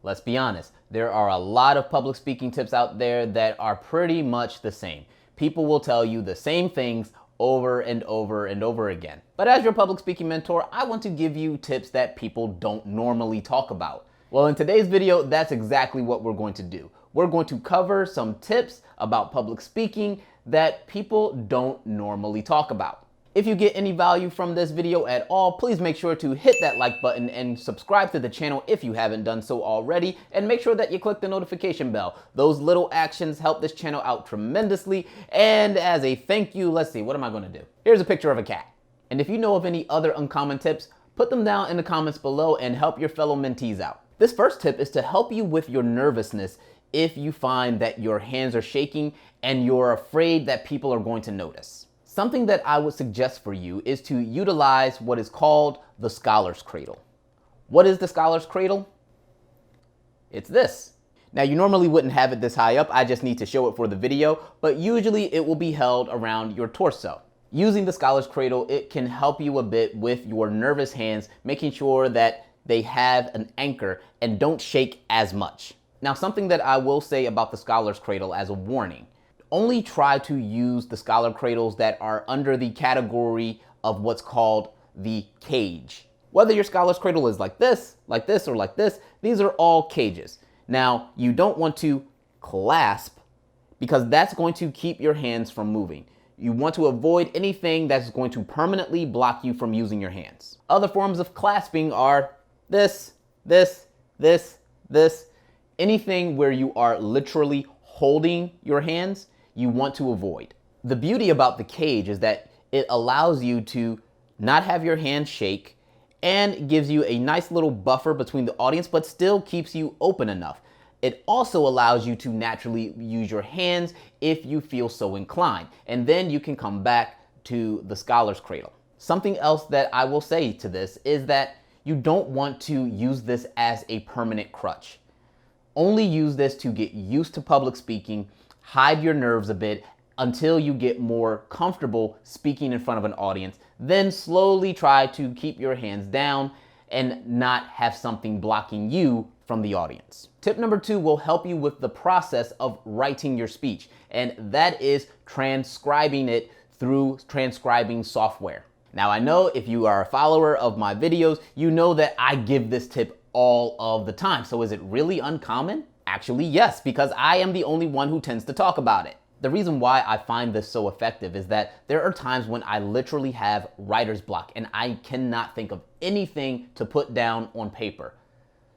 Let's be honest, there are a lot of public speaking tips out there that are pretty much the same. People will tell you the same things over and over and over again. But as your public speaking mentor, I want to give you tips that people don't normally talk about. Well, in today's video, that's exactly what we're going to do. We're going to cover some tips about public speaking that people don't normally talk about. If you get any value from this video at all, please make sure to hit that like button and subscribe to the channel if you haven't done so already, and make sure that you click the notification bell. Those little actions help this channel out tremendously, and as a thank you, let's see, what am I gonna do? Here's a picture of a cat. And if you know of any other uncommon tips, put them down in the comments below and help your fellow mentees out. This first tip is to help you with your nervousness if you find that your hands are shaking and you're afraid that people are going to notice. Something that I would suggest for you is to utilize what is called the scholar's cradle. What is the scholar's cradle? It's this. Now, you normally wouldn't have it this high up, I just need to show it for the video, but usually it will be held around your torso. Using the scholar's cradle, it can help you a bit with your nervous hands, making sure that they have an anchor and don't shake as much. Now, something that I will say about the scholar's cradle as a warning: only try to use the scholar cradles that are under the category of what's called the cage. Whether your scholar's cradle is like this, or like this, these are all cages. Now, you don't want to clasp because that's going to keep your hands from moving. You want to avoid anything that's going to permanently block you from using your hands. Other forms of clasping are this, this, this, this. Anything where you are literally holding your hands, you want to avoid. The beauty about the cage is that it allows you to not have your hands shake and gives you a nice little buffer between the audience, but still keeps you open enough. It also allows you to naturally use your hands if you feel so inclined, and then you can come back to the scholar's cradle. Something else that I will say to this is that you don't want to use this as a permanent crutch. Only use this to get used to public speaking, hide your nerves a bit until you get more comfortable speaking in front of an audience. Then slowly try to keep your hands down and not have something blocking you from the audience. Tip number 2 will help you with the process of writing your speech, and that is transcribing it through transcribing software. Now, I know if you are a follower of my videos, you know that I give this tip all of the time. So is it really uncommon? Actually, yes, because I am the only one who tends to talk about it. The reason why I find this so effective is that there are times when I literally have writer's block and I cannot think of anything to put down on paper.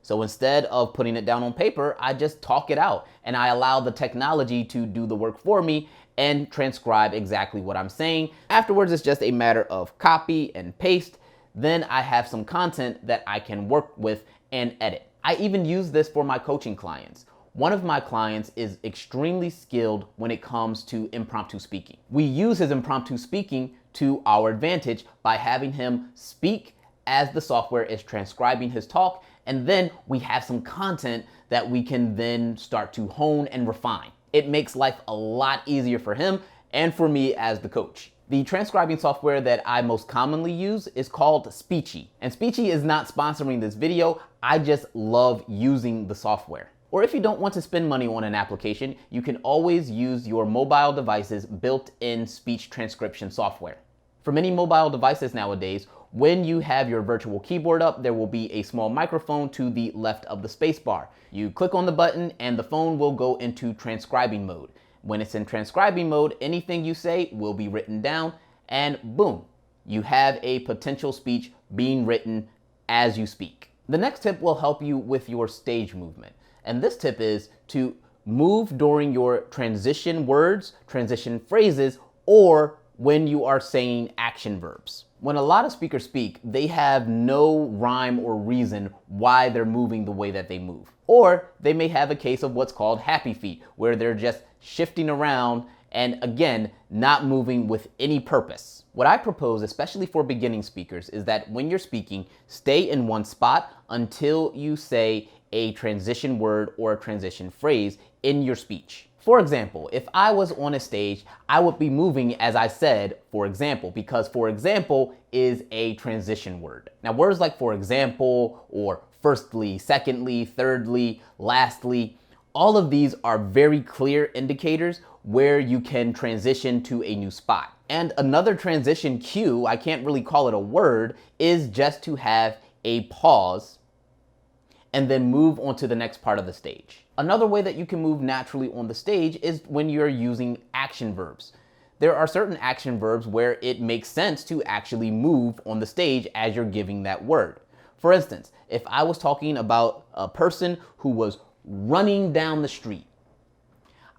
So instead of putting it down on paper, I just talk it out and I allow the technology to do the work for me and transcribe exactly what I'm saying. Afterwards, it's just a matter of copy and paste. Then I have some content that I can work with and edit. I even use this for my coaching clients. One of my clients is extremely skilled when it comes to impromptu speaking. We use his impromptu speaking to our advantage by having him speak as the software is transcribing his talk, and then we have some content that we can then start to hone and refine. It makes life a lot easier for him and for me as the coach. The transcribing software that I most commonly use is called Speechy. And Speechy is not sponsoring this video, I just love using the software. Or if you don't want to spend money on an application, you can always use your mobile device's built-in speech transcription software. For many mobile devices nowadays, when you have your virtual keyboard up, there will be a small microphone to the left of the spacebar. You click on the button and the phone will go into transcribing mode. When it's in transcribing mode, anything you say will be written down, and boom, you have a potential speech being written as you speak. The next tip will help you with your stage movement. And this tip is to move during your transition words, transition phrases, or when you are saying action verbs. When a lot of speakers speak, they have no rhyme or reason why they're moving the way that they move. Or they may have a case of what's called happy feet, where they're just shifting around and again, not moving with any purpose. What I propose, especially for beginning speakers, is that when you're speaking, stay in one spot until you say a transition word or a transition phrase in your speech. For example, if I was on a stage, I would be moving as I said, for example, because for example is a transition word. Now words like for example or firstly, secondly, thirdly, lastly. All of these are very clear indicators where you can transition to a new spot. And another transition cue, I can't really call it a word, is just to have a pause and then move on to the next part of the stage. Another way that you can move naturally on the stage is when you're using action verbs. There are certain action verbs where it makes sense to actually move on the stage as you're giving that word. For instance, if I was talking about a person who was running down the street,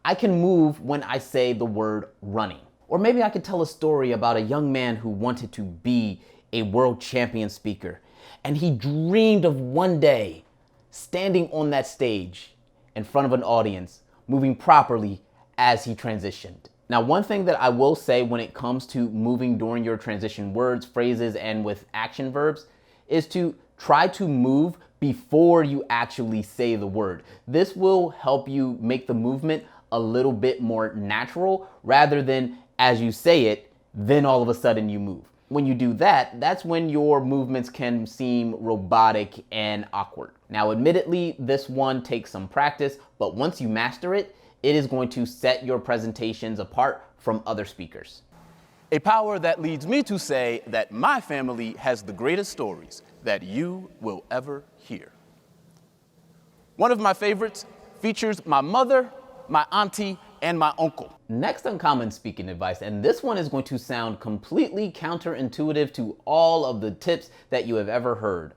I can move when I say the word running. Or maybe I could tell a story about a young man who wanted to be a world champion speaker, and he dreamed of one day standing on that stage in front of an audience, moving properly as he transitioned. Now, one thing that I will say when it comes to moving during your transition words, phrases, and with action verbs is to try to move before you actually say the word. This will help you make the movement a little bit more natural rather than as you say it, then all of a sudden you move. When you do that, that's when your movements can seem robotic and awkward. Now, admittedly, this one takes some practice, but once you master it, it is going to set your presentations apart from other speakers. A power that leads me to say that my family has the greatest stories that you will ever hear. One of my favorites features my mother, my auntie, and my uncle. Next uncommon speaking advice, and this one is going to sound completely counterintuitive to all of the tips that you have ever heard,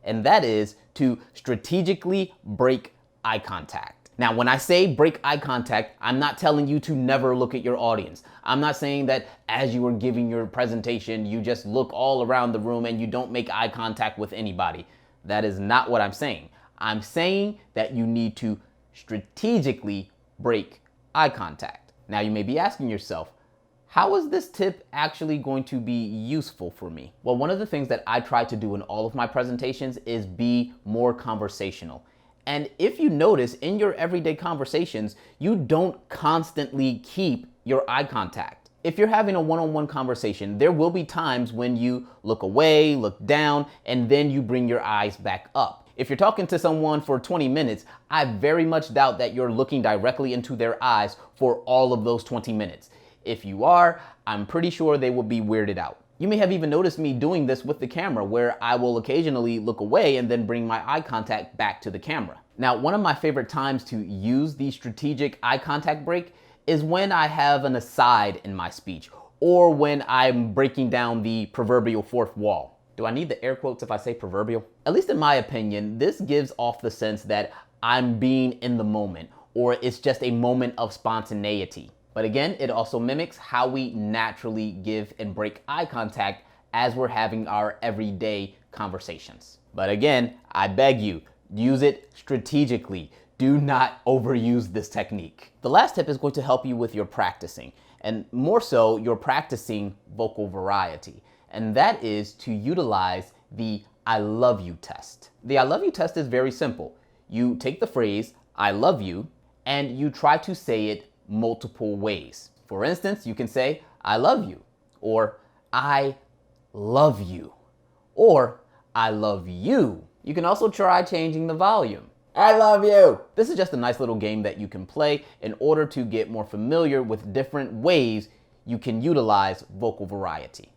and that is to strategically break eye contact. Now, when I say break eye contact, I'm not telling you to never look at your audience. I'm not saying that as you are giving your presentation, you just look all around the room and you don't make eye contact with anybody. That is not what I'm saying. I'm saying that you need to strategically break eye contact. Now, you may be asking yourself, how is this tip actually going to be useful for me? Well, one of the things that I try to do in all of my presentations is be more conversational. And if you notice in your everyday conversations, you don't constantly keep your eye contact. If you're having a one-on-one conversation, there will be times when you look away, look down, and then you bring your eyes back up. If you're talking to someone for 20 minutes, I very much doubt that you're looking directly into their eyes for all of those 20 minutes. If you are, I'm pretty sure they will be weirded out. You may have even noticed me doing this with the camera, where I will occasionally look away and then bring my eye contact back to the camera. Now, one of my favorite times to use the strategic eye contact break is when I have an aside in my speech, or when I'm breaking down the proverbial fourth wall. Do I need the air quotes if I say proverbial? At least in my opinion, this gives off the sense that I'm being in the moment, or it's just a moment of spontaneity. But again, it also mimics how we naturally give and break eye contact as we're having our everyday conversations. But again, I beg you, use it strategically. Do not overuse this technique. The last tip is going to help you with your practicing, and more so, your practicing vocal variety. And that is to utilize the I love you test. The I love you test is very simple. You take the phrase, I love you, and you try to say it multiple ways. For instance, you can say, I love you, or I love you, or I love you. You can also try changing the volume. I love you. This is just a nice little game that you can play in order to get more familiar with different ways you can utilize vocal variety.